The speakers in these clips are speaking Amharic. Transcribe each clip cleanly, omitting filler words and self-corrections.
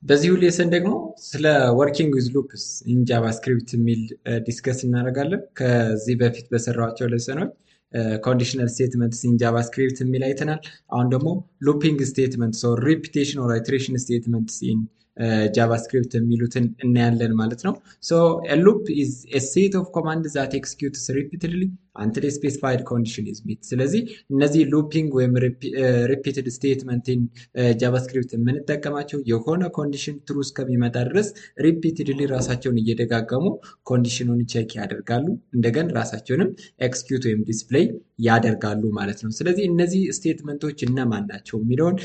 በዚሁ ሌሰን ደግሞ ስለ ወርኪንግ ዊዝ ሉፕስ ኢን ጃቫስክሪፕት የሚል ዲስከስ እናደርጋለን። ከዚህ በፊት በሰራቸው ሌሰኖች ኮንዲሽናል ስቴትመንትስ ኢን ጃቫስክሪፕት የሚል አይተናል። አሁን ደግሞ ሉፒንግ ስቴትመንትስ ኦር ሪፒቴሽን ኦር አይትሬሽን ስቴትመንትስ ኢን ጃቫስክሪፕት የሚሉትን እናያለን ማለት ነው። ሶ ሉፕ ኢዝ ኤ ሴት ኦፍ ኮማንድ ዛት ኤክስኪዩትስ ሪፒትድሊ አንቲል ስፔሲፋይድ ኮንዲሽን ኢዝ ሚት። ስለዚህ እነዚህ ሉፒንግ ወይም ሪፒትድ ስቴትመንትን ጃቫስክሪፕት የምንጠቀማቸው የሆነ ኮንዲሽን ትሩ እስከሚመጣ ድረስ ሪፒትድሊ ራሳቸውን እየደጋገሙ ኮንዲሽኑን ቼክ ያደርጋሉ፣ እንደገን ራሳቸውንም ኤክስኪዩት ወይም ዲስፕሌይ ያደርጋሉ ማለት ነው። ስለዚህ እነዚህ ስቴትመንቶች እነማን ናቸው የሚለውን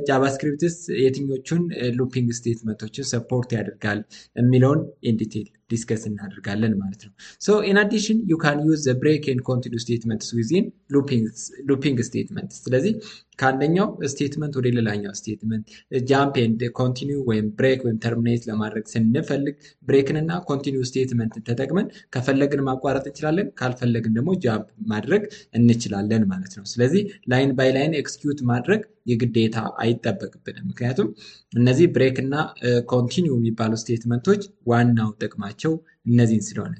ጃቫስክሪፕትስ የትኞቹን ሉፒንግ ስቴትመንቶችን ሰፖርት ያደርጋል የሚለውን ኢን ዲቴል ዲስከስ እናደርጋለን ማለት ነው። ሶ ኢን አዲሽን ዩ ካን ዩዝ ዘ ብሬክ ኤንድ ኮንቲኒው ስቴትመንትስ ዊዝን ሉፒንግ ስቴትመንት። ስለዚህ ከአንደኛው ስቴትመንት ወደ ሌላኛው ስቴትመንት ጃምፕ ኤንድ ኮንቲኒው ወይም ብሬክ ወይም ተርሚኔት ለማድረግ ስንፈልግ ብሬክን እና ኮንቲኒው ስቴትመንትን ተጠቅመን ከፈለግን ማቋረጥ እንችላለን፣ ካልፈለግን ደግሞ ጃምፕ ማድረግ እንችላለን ማለት ነው። ስለዚህ ላይን ባይ ላይን ኤክስኪዩት ማድረግ የግዴታ አይጠበቅብንም። ምክንያቱም እነዚህ ብሬክ እና ኮንቲኒው የሚባሉ ስቴትመንቶች ዋናው ጥቅማቸው እነዚህን ስለሆነ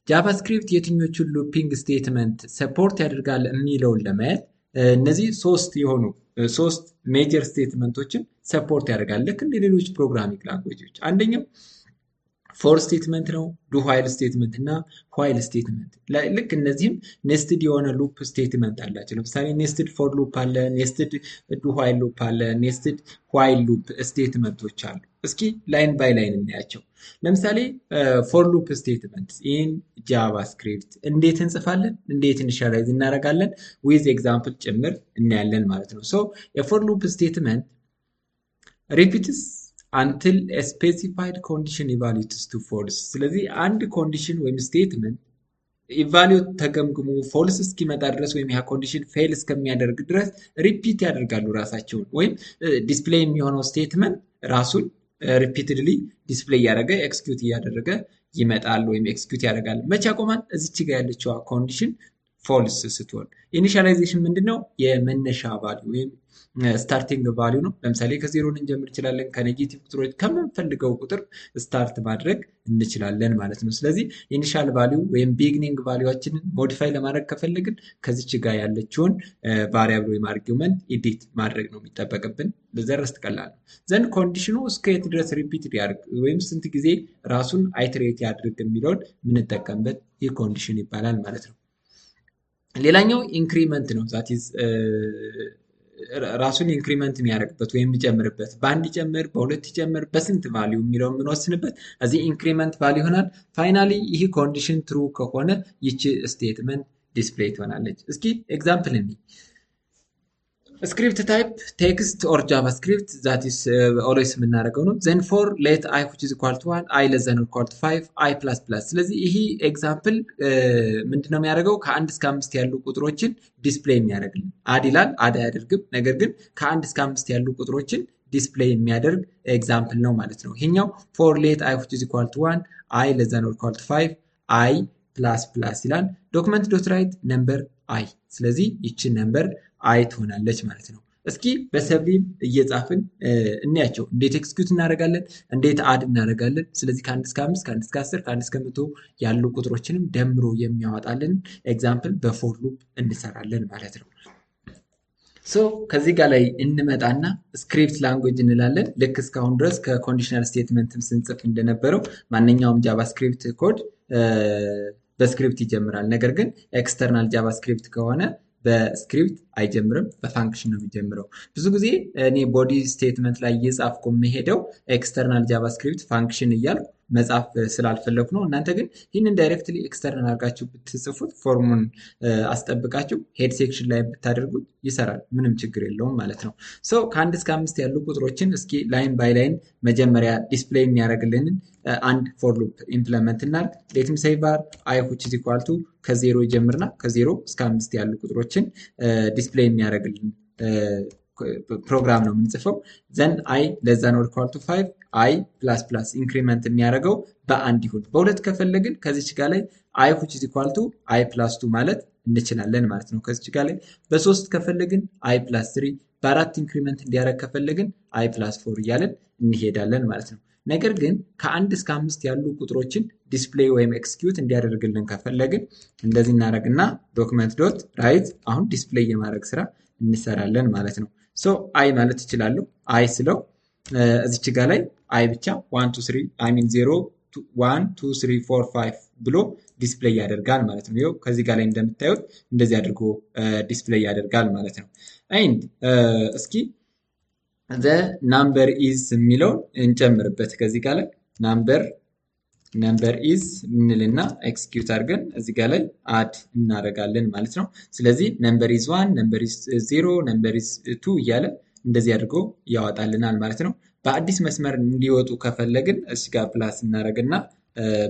ጃቫስክሪፕት የትኞቹን ሉፒንግ ስቴትመንት ሰፖርት ያደርጋል የሚለውን ለማየት እነዚህ ሶስት ሜጀር ስቴትመንቶችን ሰፖርት ያደርጋል ልክ እንደ ሌሎች ፕሮግራሚንግ ላንጉዌጆች። አንደኛው ፎር ስቴትመንት ነው፣ ዱ ዋይል ስቴትመንት እና ዋይል ስቴትመንት። ልክ እነዚህም ኔስትድ የሆነ ሉፕ ስቴትመንት አላቸው። ለምሳሌ ኔስትድ ፎር ሉፕ አለ፣ ኔስትድ ዱ ዋይል ሉፕ አለ፣ ኔስትድ ዋይል ሉፕ ስቴትመንቶች አሉ። እስኪ ላይን ባይ ላይን እናያቸው። ለምሳሌ ፎር ሉፕ ስቴትመንት ኢን ጃቫስክሪፕት እንዴት እንጽፋለን፣ እንዴት ኢኒሻላይዝ እናደርጋለን፣ ዊዝ ኤግዛምፕል ጭምር እናያለን ማለት ነው። ሶ የፎር ሉፕ ስቴትመንት ሪፒትስ until a specified condition evaluates to false። ስለዚህ አንድ ኮንዲሽን ወይም ስቴትመንት ኢቫሉዌት ተገምግሞ ፎልስ እስኪመጣ ድረስ ወይም ያ ኮንዲሽን ፌል እስከሚያደርግ ድረስ ሪፒት ያደርጋሉ ራሳቸውን። ወይም ዲስፕሌይ የሚሆነው ስቴትመንት ራሱን ሪፒትድሊ ዲስፕሌይ እያደረገ ኤክስኪዩት እያደረገ ይመጣል ወይም ኤክስኪዩት ያደርጋል። መቼ ያቆማል? እዚች ጋር ያለችው ኮንዲሽን ፎልስ ስትሆን። ኢኒሻላይዜሽን ምንድነው? የመነሻ ቫልዩ ወይም ስታርቲንግ ቫልዩ ነው። ለምሳሌ ከዜሮ ልንጀምር እንችላለን። ከኔጌቲቭ ቁጥሮች ከምንፈልገው ቁጥር ስታርት ማድረግ እንችላለን ማለት ነው። ስለዚህ ኢኒሻል ቫልዩ ወይም ቢግኒንግ ቫልዩአችንን ሞዲፋይ ለማድረግ ከፈለግን ከዚች ጋር ያለችውን ቫሪያብል ወይም አርጊውመንት ኤዲት ማድረግ ነው የሚጠበቅብን። ለዘረስት ቀላል ነው። ዘንድ ኮንዲሽኑ እስከ የት ድረስ ሪፒትድ ያድርግ ወይም ስንት ጊዜ ራሱን አይትሬት ያድርግ የሚለውን የምንጠቀምበት ይህ ኮንዲሽን ይባላል ማለት ነው። ሌላኛው ኢንክሪመንት ነው። ዛት ኢዝ ራሱን ኢንክሪመንት የሚያደርግበት ወይም የሚጨምርበት፣ በአንድ ይጨምር፣ በሁለት ይጨምር፣ በስንት ቫልዩ የሚለው የምንወስንበት እዚህ ኢንክሪመንት ቫልዩ ይሆናል። ፋይናሊ ይህ ኮንዲሽን ትሩ ከሆነ ይቺ ስቴትመንት ዲስፕሌይ ትሆናለች። እስኪ ኤግዛምፕል እንይ። ስክሪፕት ታይፕ ቴክስት ኦር ጃቫስክሪፕት ዛት ኢስ ኦልዌይስ የምናደርገው ነው። ዘን ፎር ሌት አይ which is equal to 1 አይ less than or equal to 5 አይ ፕላስ ፕላስ። ስለዚህ ይሄ ኤግዛምፕል ምንድነው የሚያደርገው? ከ1 እስከ 5 ያሉ ቁጥሮችን ዲስፕሌይ የሚያደርግልን። አድ ይላል፣ አድ አያደርግም። ነገር ግን ከ1 እስከ 5 ያሉ ቁጥሮችን ዲስፕሌይ የሚያደርግ ኤግዛምፕል ነው ማለት ነው። ይሄኛው ፎር ሌት አይ which is equal to 1 አይ less than or equal to 5 አይ ፕላስ ፕላስ ይላል። ዶክመንት ዶት ራይት ነምበር አይ። ስለዚህ ይቺ ነምበር አይ ትሆናለች ማለት ነው። እስኪ በሰብሊም እየጻፍን እንያቸው። እንዴት ኤክስኪዩት እናደርጋለን፣ እንዴት አድ እናደርጋለን። ስለዚህ ከ1 እስከ 5 ከ1 እስከ 10 ከ1 እስከ 100 ያሉ ቁጥሮችንም ደምሮ የሚያወጣልን ኤግዛምፕል በፎር ሉፕ እንሰራለን ማለት ነው። ሶ ከዚህ ጋር ላይ እንመጣና ስክሪፕት ላንጉዌጅ እንላለን። ልክ እስካሁን ድረስ ከኮንዲሽናል ስቴትመንትም ስንጽፍ እንደነበረው ማንኛውም ጃቫስክሪፕት ኮድ በስክሪፕት ይጀምራል። ነገር ግን ኤክስተርናል ጃቫስክሪፕት ከሆነ በስክሪፕት አይጀምርም፣ በፋንክሽን ነው የሚጀምረው። ብዙ ጊዜ እኔ ቦዲ ስቴትመንት ላይ እየጻፍኩ የምሄደው ኤክስተርናል ጃቫስክሪፕት ፋንክሽን እያልኩ መጻፍ ስላልፈለኩ ነው። እናንተ ግን ይህንን ዳይሬክትሊ ኤክስተርናል አድርጋችሁ ብትጽፉት ፎርሙን አስጠብቃችሁ ሄድ ሴክሽን ላይ ብታደርጉት ይሰራል፣ ምንም ችግር የለውም ማለት ነው። ሶ ከ1 እስከ 5 ያሉ ቁጥሮችን እስኪ ላይን ባይ ላይን መጀመሪያ ዲስፕሌይ የሚያደርግልንን አንድ ፎር ሉፕ ኢምፕለመንት እናድርግ። ሌትም ሴይ ቫር አይ which is equal to ከዜሮ ይጀምርና ከዜሮ እስከ 5 ያሉ ቁጥሮችን ዲስፕሌይ የሚያደርግልን ፕሮግራም ነው የምንጽፈው። ዘን አይ less than or equal to 5 አይ ፕላስ ፕላስ ኢንክሪመንት የሚያደርገው በአንድ ይሁን። በሁለት ከፈለግን ከዚች ጋር ላይ አይ which is equal to አይ ፕላስ 2 ማለት እንችላለን ማለት ነው። ከዚች ጋር ላይ በሶስት ከፈለግን አይ ፕላስ 3 በአራት ኢንክሪመንት እንዲያደርግ ከፈለግን አይ ፕላስ 4 እያለን እንሄዳለን ማለት ነው። ነገር ግን ከ1 እስከ 5 ያሉ ቁጥሮችን ዲስፕሌይ ወይም ኤክስኪዩት እንዲያደርግልን ከፈለግን እንደዚህ እናደርግና ዶክመንት ዶት ራይት አሁን ዲስፕሌይ የማድረግ ስራ እንሰራለን ማለት ነው። ሶ አይ ማለት እችላለሁ። አይ ስለው እዚች ጋ ላይ አይ ብቻ 1 2 3 አይ ሚን 0 1 2 3 4 5 ብሎ ዲስፕሌይ ያደርጋል ማለት ነው። ይኸው ከዚህ ጋር ላይ እንደምታዩት እንደዚህ አድርጎ ዲስፕሌይ ያደርጋል ማለት ነው። ኤንድ እስኪ ዘ ናምበር ኢዝ የሚለውን እንጨምርበት። ከዚህ ጋር ላይ ናምበር ኢዝ እንልና ኤክስኪዩት አድርገን እዚህ ጋር ላይ አድ እናደርጋለን ማለት ነው። ስለዚህ ነምበር ኢዝ 1 ነምበር ኢዝ 0 ነምበር ኢዝ 2 እያለ እንደዚህ አድርጎ ያወጣልናል ማለት ነው። በአዲስ መስመር እንዲወጡ ከፈለግን እዚህ ጋር ፕላስ እናደርግና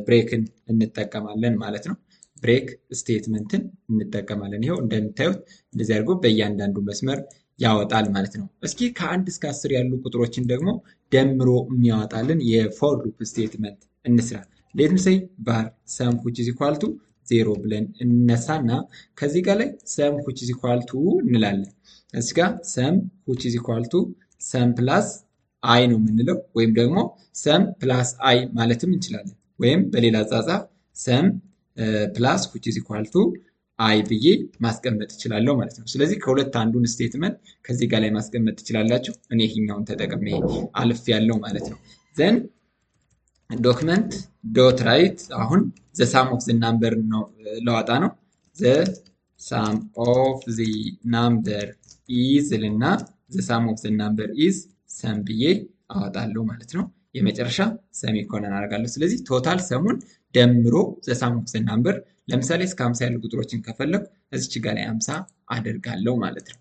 ብሬክን እንጠቀማለን ማለት ነው። ብሬክ ስቴትመንትን እንጠቀማለን። ይኸው እንደምታዩት እንደዚህ አድርጎ በእያንዳንዱ መስመር ያወጣል ማለት ነው። እስኪ ከ1 እስከ 10 ያሉ ቁጥሮችን ደግሞ ደምሮ የሚያወጣልን የፎር ሉፕ ስቴትመንት እንስራ። ሌት ሚ ሴይ var sum which is equal to 0 ብለን እነሳና ከዚህ ጋር ላይ sum which is equal to እንላለን። እዚህ ጋር sum which is equal to sum plus i ነው የምንለው፣ ወይም ደግሞ sum plus i ማለትም እንችላለን። ወይም በሌላ አጻጻፍ sum plus which is equal to አይ ብዬ ማስቀመጥ እችላለሁ ማለት ነው። ስለዚህ ከሁለት አንዱን ስቴትመንት ከዚህ ጋር ላይ ማስቀመጥ ትችላላችሁ። እኔ ይሄኛውን ተጠቅሜ አልፍ ያለው ማለት ነው። ዘን ዶክመንት ዶት ራይት አሁን ዘ ሳም ኦፍ ዘ ናምበር ነው ለዋጣ ነው። ዘ ሳም ኦፍ ዘ ናምበር ኢዝ ልና ዘ ሳም ኦፍ ዘ ናምበር ኢዝ ሰም ብዬ አወጣለሁ ማለት ነው። የመጨረሻ ሰሚኮለን አደርጋለሁ። ስለዚህ ቶታል ሰሙን ደምሮ ዘ ሳም ኦፍ ዘ ናምበር ለምሳሌ እስከ 50 ያሉ ቁጥሮችን ከፈለኩ እዚች ጋር ላይ 50 አደርጋለሁ ማለት ነው።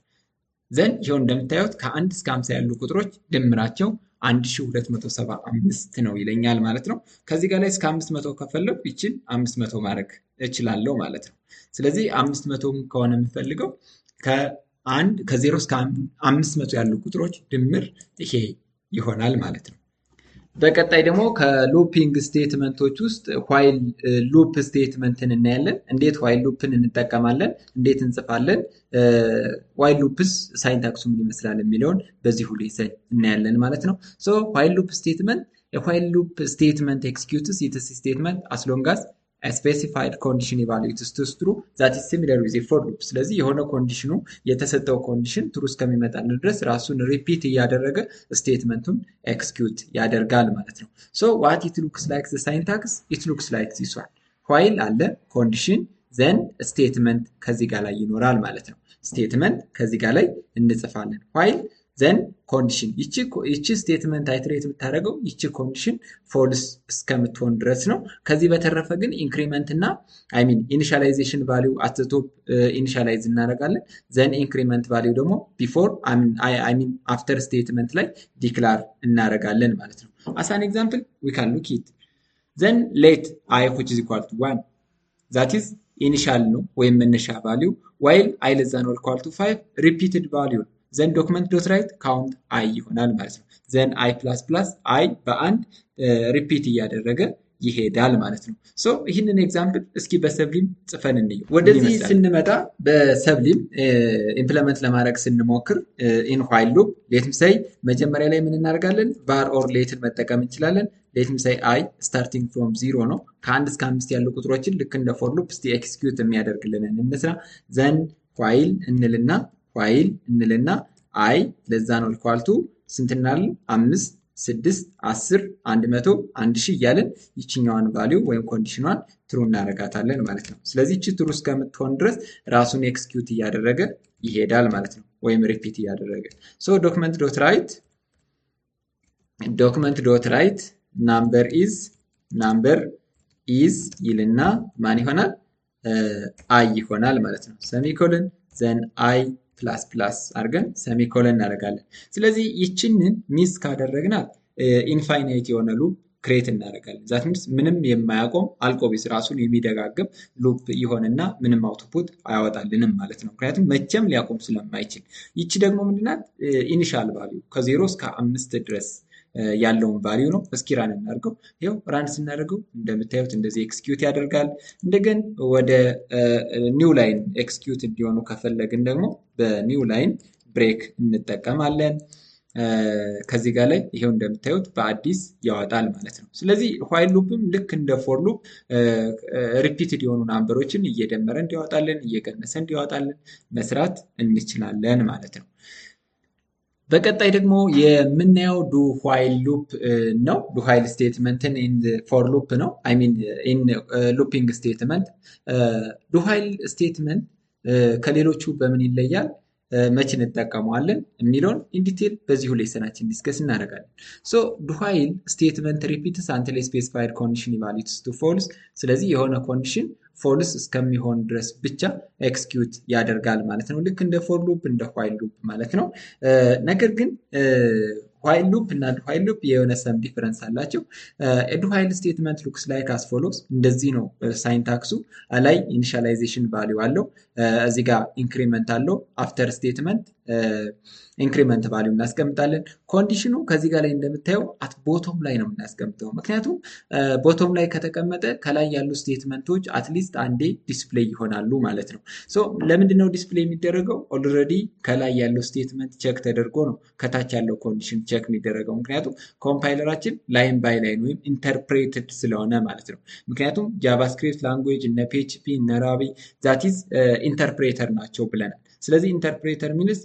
ዘን ይሄው እንደምታዩት ከ1 እስከ 50 ያሉ ቁጥሮች ድምራቸው 1275 ነው ይለኛል ማለት ነው። ከዚህ ጋር ላይ እስከ 500 ከፈለኩ ይችን 500 ማድረግ እችላለሁ ማለት ነው። ስለዚህ 500 ከሆነ የምፈልገው ከ0 እስከ 500 ያሉ ቁጥሮች ድምር ይሄ ይሆናል ማለት ነው። በቀጣይ ደግሞ ከሉፒንግ ስቴትመንቶች ውስጥ ዋይል ሉፕ ስቴትመንትን እናያለን። እንዴት ዋይል ሉፕን እንጠቀማለን፣ እንዴት እንጽፋለን፣ ዋይል ሉፕስ ሳይንታክሱ ምን ይመስላል የሚለውን በዚሁ ሌሰን እናያለን ማለት ነው። ሶ ዋይል ሉፕ ስቴትመንት ዋይል ሉፕ ስቴትመንት ኤክስኪዩትስ ኢትስ ስቴትመንት አስ ሎንግ አስ ስፔሲፋይድ ኮንዲሽን ኢቫሉዌትስ ትሩ ዛት ኢዝ ሲሚላር ዊዝ ፎር ሉፕ። ስለዚህ የሆነ ኮንዲሽኑ የተሰጠው ኮንዲሽን ትሩ እስከሚመጣልን ድረስ ራሱን ሪፒት እያደረገ ስቴትመንቱን ኤክስኪዩት ያደርጋል ማለት ነው። ሶ ዋት ኢት ሉክስ ላይክ ዘ ሳይንታክስ ኢት ሉክስ ላይክ ዚስ ዋን። ዋይል አለ ኮንዲሽን ዘን ስቴትመንት ከዚህ ጋር ላይ ይኖራል ማለት ነው። ስቴትመንት ከዚህ ጋር ላይ እንጽፋለን። ዋይል ዘን ኮንዲሽን ይቺ ስቴትመንት አይትሬት የምታደርገው ይቺ ኮንዲሽን ፎልስ እስከምትሆን ድረስ ነው። ከዚህ በተረፈ ግን ኢንክሪመንት እና ኢኒሻላይዜሽን ቫሊዩ አት ዘ ቶፕ ኢኒሻላይዝ እናደርጋለን። ዘን ኢንክሪመንት ቫሊዩ ደግሞ ቢፎር አፍተር ስቴትመንት ላይ ዲክላር እናደርጋለን ማለት ነው። አስ አን ኤግዛምፕል ዊ ካን ሉክ ኢት ዘን ሌት አይ which is equal to 1 that is ኢኒሻል ነው ወይም መነሻ ቫሊዩ while i less than or equal to 5 repeated value ዘን ዶክመንት ዶት ራይት ካውንት አይ ይሆናል ማለት ነው። ዘን አይ ፕላስ ፕላስ አይ በአንድ ሪፒት እያደረገ ይሄዳል ማለት ነው። ሶ ይህንን ኤግዛምፕል እስኪ በሰብሊም ጽፈን እንየው። ወደዚህ ስንመጣ በሰብሊም ኢምፕለመንት ለማድረግ ስንሞክር ኢን ዋይል ሉፕ ሌትም ሳይ መጀመሪያ ላይ ምን እናደርጋለን? ቫር ኦር ሌትን መጠቀም እንችላለን። ሌትም ሳይ አይ ስታርቲንግ ፍሮም 0 ነው። ከ1 እስከ 5 ያሉ ቁጥሮችን ልክ እንደ ፎር ሉፕ እስቲ ኤክስኪዩት የሚያደርግልንን እንስራ። ዘን ዋይል እንልና ዋይል እንልና አይ ለዛ ነው ኢኳል ቱ ስንት እናለን? 5 6 10 100 1000 እያለን ይችኛዋን ቫልዩ ወይም ኮንዲሽኗን ትሩ እናደርጋታለን ማለት ነው። ስለዚህ እቺ ትሩ እስከምትሆን ድረስ ራሱን ኤክስኪዩት እያደረገ ይሄዳል ማለት ነው፣ ወይም ሪፒት እያደረገ። ሶ ዶክመንት ዶት ራይት ናምበር ኢዝ ይልና ማን ይሆናል? አይ ይሆናል ማለት ነው። ሰሚኮለን ዘን አይ ፕላስ ፕላስ አድርገን ሰሚኮለን እናደርጋለን። ስለዚህ ይችንን ሚስ ካደረግናት ኢንፋይናይት የሆነ ሉፕ ክሬት እናደርጋለን። ዛት ሚንስ ምንም የማያቆም አልቆቢስ ራሱን የሚደጋግም ሉፕ ይሆንና ምንም አውትፑት አያወጣልንም ማለት ነው። ምክንያቱም መቼም ሊያቆም ስለማይችል። ይቺ ደግሞ ምንድናት? ኢኒሻል ቫሊዩ ከ0 እስከ 5 ድረስ ያለውን ቫልዩ ነው። እስኪ ራን እናድርገው። ይኸው ራን ስናደርገው እንደምታዩት እንደዚህ ኤክስኪዩት ያደርጋል። እንደገን ወደ ኒው ላይን ኤክስኪዩት እንዲሆኑ ከፈለግን ደግሞ በኒው ላይን ብሬክ እንጠቀማለን። ከዚህ ጋር ላይ ይሄው እንደምታዩት በአዲስ ያወጣል ማለት ነው። ስለዚህ ዋይል ሉፕም ልክ እንደ ፎር ሉፕ ሪፒትድ የሆኑ ናምበሮችን እየደመረ እንዲያወጣልን እየቀነሰ እንዲያወጣልን መስራት እንችላለን ማለት ነው። በቀጣይ ደግሞ የምናየው ዱ ዋይል ሉፕ ነው። ዱ ዋይል ስቴትመንትን ኢን ፎር ሉፕ ነው። አይ ሚን ኢን ሉፒንግ ስቴትመንት። ዱ ዋይል ስቴትመንት ከሌሎቹ በምን ይለያል? መቼ እንጠቀመዋለን የሚለውን ኢንዲቴል በዚሁ ሌሰናችን ዲስከስ እናደርጋለን። ሶ ዱ ዋይል ስቴትመንት ሪፒትስ አንቲል ስፔሲፋይድ ኮንዲሽን ኢቫሉዌትስ ቱ ፎልስ። ስለዚህ የሆነ ኮንዲሽን ፎልስ እስከሚሆን ድረስ ብቻ ኤክስኪዩት ያደርጋል ማለት ነው። ልክ እንደ ፎር ሉፕ እንደ ዋይል ሉፕ ማለት ነው። ነገር ግን ዋይል ሉፕ እና ዱ ዋይል ሉፕ የሆነ ሰም ዲፈረንስ አላቸው። ዱ ዋይል ስቴትመንት ሉክስ ላይክ አስ ፎሎውስ። እንደዚህ ነው ሳይንታክሱ። ላይ ኢኒሻላይዜሽን ቫሊዩ አለው፣ እዚህ ጋር ኢንክሪመንት አለው። አፍተር ስቴትመንት ኢንክሪመንት ቫሊዩ እናስቀምጣለን። ኮንዲሽኑ ከዚህ ጋር ላይ እንደምታየው አት ቦቶም ላይ ነው የምናስቀምጠው። ምክንያቱም ቦቶም ላይ ከተቀመጠ ከላይ ያሉ ስቴትመንቶች አትሊስት አንዴ ዲስፕሌይ ይሆናሉ ማለት ነው። ሶ ለምንድን ነው ዲስፕሌይ የሚደረገው? ኦልሬዲ ከላይ ያለው ስቴትመንት ቼክ ተደርጎ ነው ከታች ያለው ኮንዲሽን ቼክ የሚደረገው። ምክንያቱም ኮምፓይለራችን ላይን ባይ ላይን ወይም ኢንተርፕሬትድ ስለሆነ ማለት ነው። ምክንያቱም ጃቫስክሪፕት ላንጉዌጅ እነ ፒኤችፒ እነ ራቢ ዛቲዝ ኢንተርፕሬተር ናቸው ብለናል። ስለዚህ ኢንተርፕሬተር ሚንስ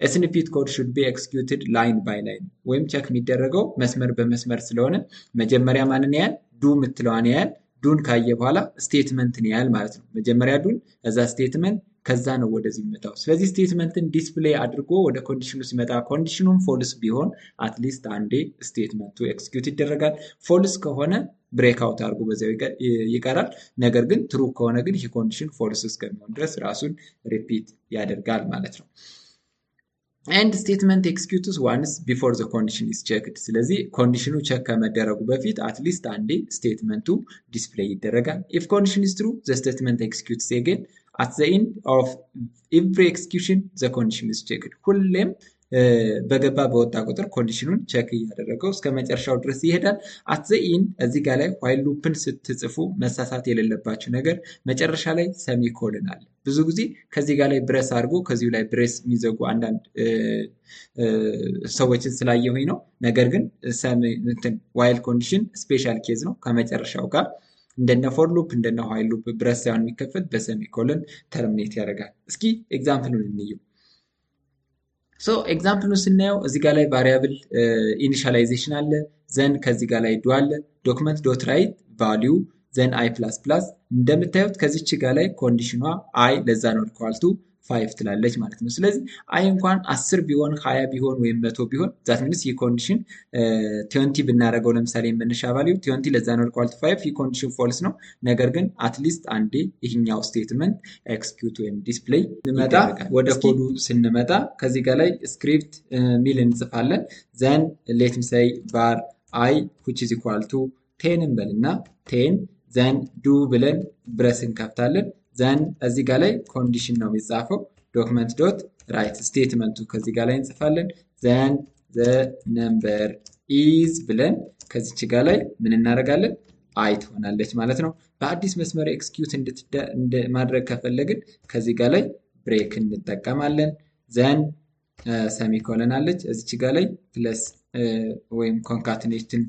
ስኒፒት ኮድ ሹድ ቢ ኤክስኪዩትድ ላይን ባይ ላይን ወይም ቼክ የሚደረገው መስመር በመስመር ስለሆነ መጀመሪያ ማንን ያያል? ዱ የምትለዋን ያያል። ዱን ካየ በኋላ ስቴትመንትን ያያል ማለት ነው። መጀመሪያ ዱን፣ ከዛ ስቴትመንት፣ ከዛ ነው ወደዚህ የሚመጣው። ስለዚህ ስቴትመንትን ዲስፕሌይ አድርጎ ወደ ኮንዲሽኑ ሲመጣ ኮንዲሽኑም ፎልስ ቢሆን አትሊስት አንዴ ስቴትመንቱ ኤክስኪዩት ይደረጋል። ፎልስ ከሆነ ብሬክ አውት አድርጎ በዚያው ይቀራል። ነገር ግን ትሩ ከሆነ ግን ይህ ኮንዲሽን ፎልስ እስከሚሆን ድረስ ራሱን ሪፒት ያደርጋል ማለት ነው። ኤንድ ስቴትመንት ኤክስኪዩትስ ዋንስ ቢፎር ዘ ኮንዲሽን ኢዝ ቼክድ። ስለዚህ ኮንዲሽኑ ቼክ ከመደረጉ በፊት አትሊስት አንዴ ስቴትመንቱ ዲስፕሌይ ይደረጋል። ኢፍ ኮንዲሽን ኢዝ ትሩ ዘ ስቴትመንት ኤክስኪዩትስ አጌን አት ዘ ኤንድ ኦፍ ኤቭሪ ኤክስኪዩሽን ዘ ኮንዲሽን ኢዝ ቼክድ። ሁሌም በገባ በወጣ ቁጥር ኮንዲሽኑን ቼክ እያደረገው እስከ መጨረሻው ድረስ ይሄዳል። አት ዘ ኢንድ እዚህ ጋር ላይ ዋይል ሉፕን ስትጽፉ መሳሳት የሌለባችሁ ነገር መጨረሻ ላይ ሰሚኮልን አለ። ብዙ ጊዜ ከዚህ ጋር ላይ ብሬስ አድርጎ ከዚሁ ላይ ብሬስ የሚዘጉ አንዳንድ ሰዎችን ስላየሁኝ ነው። ነገር ግን ዋይል ኮንዲሽን ስፔሻል ኬዝ ነው። ከመጨረሻው ጋር እንደነ ፎር ሉፕ እንደነ ዋይል ሉፕ ብሬስ ሳይሆን የሚከፈት በሰሚኮልን ተርሚኔት ያደርጋል። እስኪ ኤግዛምፕሉን እንየው። ሶ ኤግዛምፕሉን ስናየው እዚህ ጋር ላይ ቫሪያብል ኢኒሻላይዜሽን አለ። ዘን ከዚህ ጋር ላይ ዱ አለ። ዶክመንት ዶት ራይት ቫሊዩ ዘን አይ ፕላስ ፕላስ። እንደምታዩት ከዚች ጋር ላይ ኮንዲሽኗ አይ ለዛ ነው ኢኳል ቱ 5 ትላለች ማለት ነው። ስለዚህ አይ እንኳን 10 ቢሆን 20 ቢሆን ወይም 100 ቢሆን ዛት ሚንስ ይህ ኮንዲሽን 20 ብናደርገው ለምሳሌ መነሻ ቫሊዩ 20 ለዛ ነው ኢኳል ቱ 5 ይህ ኮንዲሽን ፎልስ ነው። ነገር ግን አትሊስት አንዴ ይህኛው ስቴትመንት ኤክስኪዩት ወይም ዲስፕሌይ እንመጣ። ወደ ኮዱ ስንመጣ ከዚህ ጋር ላይ ስክሪፕት ሚል እንጽፋለን። ዘን ሌት ሚ ሴይ ቫር አይ which is equal to 10 እንበልና 10 ዘን ዱ ብለን ብረስ እንከፍታለን። ዘን እዚህ ጋር ላይ ኮንዲሽን ነው የሚጻፈው። ዶክመንት ዶት ራይት ስቴትመንቱ ከዚህ ጋር ላይ እንጽፋለን። ዘን ዘ ነምበር ኢዝ ብለን ከዚች ጋር ላይ ምን እናደርጋለን? አይ ትሆናለች ማለት ነው። በአዲስ መስመር ኤክስኪዩት ማድረግ ከፈለግን ከዚህ ጋር ላይ ብሬክ እንጠቀማለን። ዘን ሰሚኮለን አለች እዚች ጋር ላይ ፕለስ ወይም ኮንካትኔሽን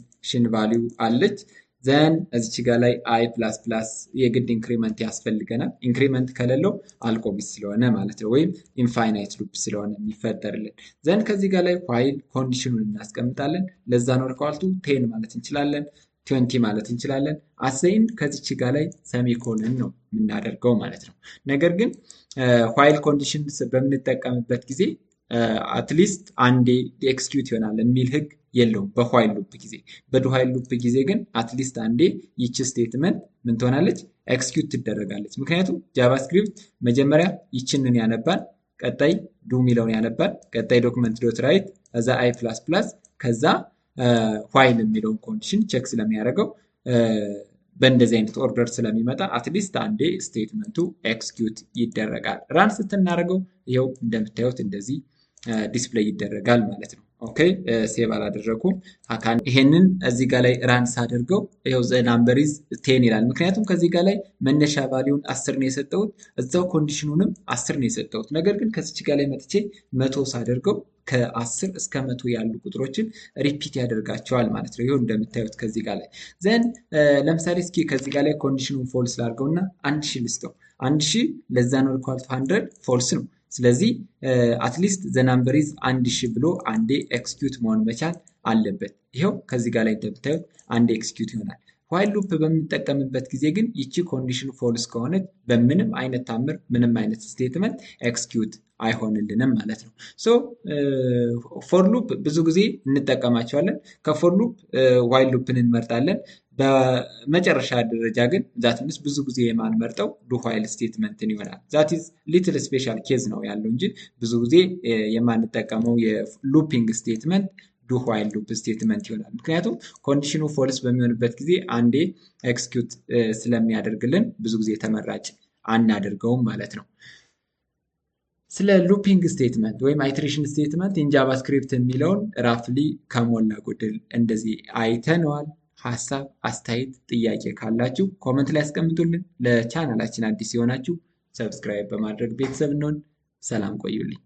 ቫሊዩ አለች። ዘን እዚች ጋር ላይ አይ ፕላስ ፕላስ የግድ ኢንክሪመንት ያስፈልገናል። ኢንክሪመንት ከሌለው አልቆቢስ ስለሆነ ማለት ነው፣ ወይም ኢንፋይናይት ሉፕ ስለሆነ የሚፈጠርልን። ዘን ከዚህ ጋር ላይ ዋይል ኮንዲሽኑን እናስቀምጣለን። ለዛ ነው ኢኳል ቱ 10 ማለት እንችላለን፣ 20 ማለት እንችላለን። አሰይን ከዚች ጋር ላይ ሰሚኮልን ነው የምናደርገው ማለት ነው። ነገር ግን ዋይል ኮንዲሽን በምንጠቀምበት ጊዜ አትሊስት አንዴ ኤክስኪዩት ይሆናል የሚል ህግ የለውም በዋይል ሉፕ ጊዜ። በዋይል ሉፕ ጊዜ ግን አትሊስት አንዴ ይቺ ስቴትመንት ምን ትሆናለች? ኤክስኪዩት ትደረጋለች። ምክንያቱም ጃቫስክሪፕት መጀመሪያ ይችንን ያነባል፣ ቀጣይ ዱ ሚለውን ያነባል፣ ቀጣይ ዶክመንት ዶት ራይት፣ ከዛ አይ ፕላስ ፕላስ፣ ከዛ ዋይል የሚለውን ኮንዲሽን ቼክ ስለሚያደርገው በእንደዚህ አይነት ኦርደር ስለሚመጣ አትሊስት አንዴ ስቴትመንቱ ኤክስኪዩት ይደረጋል። ራን ስትናደርገው ይኸው እንደምታዩት እንደዚህ ዲስፕሌይ ይደረጋል ማለት ነው። ኦኬ ሴቭ አላደረኩም። ይሄንን እዚህ ጋር ላይ ራን ሳደርገው ይኸው ዘ ናምበር ኢዝ 10 ይላል። ምክንያቱም ከዚህ ጋር ላይ መነሻ ቫሊዩን 10 ነው የሰጠሁት፣ እዛው ኮንዲሽኑንም 10 ነው የሰጠሁት። ነገር ግን ከዚች ጋር ላይ መጥቼ 100 ሳደርገው ከ10 እስከ 100 ያሉ ቁጥሮችን ሪፒት ያደርጋቸዋል ማለት ነው። ይኸው እንደምታዩት ከዚህ ጋር ላይ ዘን ለምሳሌ እስኪ ከዚህ ጋር ላይ ኮንዲሽኑን ፎልስ ላድርገውና 1000 ልስጠው። 1000 ለዛ ነው ኢኳል ቱ 100 ፎልስ ነው። ስለዚህ አትሊስት ዘ ናምበር ኢዝ 1000 ብሎ አንዴ ኤክስኪዩት መሆን መቻል አለበት። ይኸው ከዚህ ጋር ላይ እንደምታዩት አንዴ ኤክስኪዩት ይሆናል። ዋይል ሉፕ በምንጠቀምበት ጊዜ ግን ይቺ ኮንዲሽን ፎልስ ከሆነች በምንም አይነት ታምር ምንም አይነት ስቴትመንት ኤክስኪዩት አይሆንልንም ማለት ነው። ሶ ፎር ሉፕ ብዙ ጊዜ እንጠቀማቸዋለን። ከፎር ሉፕ ዋይል ሉፕን እንመርጣለን። በመጨረሻ ደረጃ ግን ዛት ሚንስ ብዙ ጊዜ የማንመርጠው ዱ ዋይል ስቴትመንትን ይሆናል። ዛት ኢዝ ሊትል ስፔሻል ኬዝ ነው ያለው እንጂ ብዙ ጊዜ የማንጠቀመው የሉፒንግ ስቴትመንት ዱ ዋይል ሉፕ ስቴትመንት ይሆናል። ምክንያቱም ኮንዲሽኑ ፎልስ በሚሆንበት ጊዜ አንዴ ኤክስኪዩት ስለሚያደርግልን ብዙ ጊዜ ተመራጭ አናደርገውም ማለት ነው። ስለ ሉፒንግ ስቴትመንት ወይም አይትሬሽን ስቴትመንት ኢን ጃቫስክሪፕት የሚለውን ራፍሊ ከሞላ ጎደል እንደዚህ አይተነዋል። ሀሳብ፣ አስተያየት፣ ጥያቄ ካላችሁ ኮመንት ላይ አስቀምጡልን። ለቻናላችን አዲስ የሆናችሁ ሰብስክራይብ በማድረግ ቤተሰብ እንሆን። ሰላም ቆዩልኝ።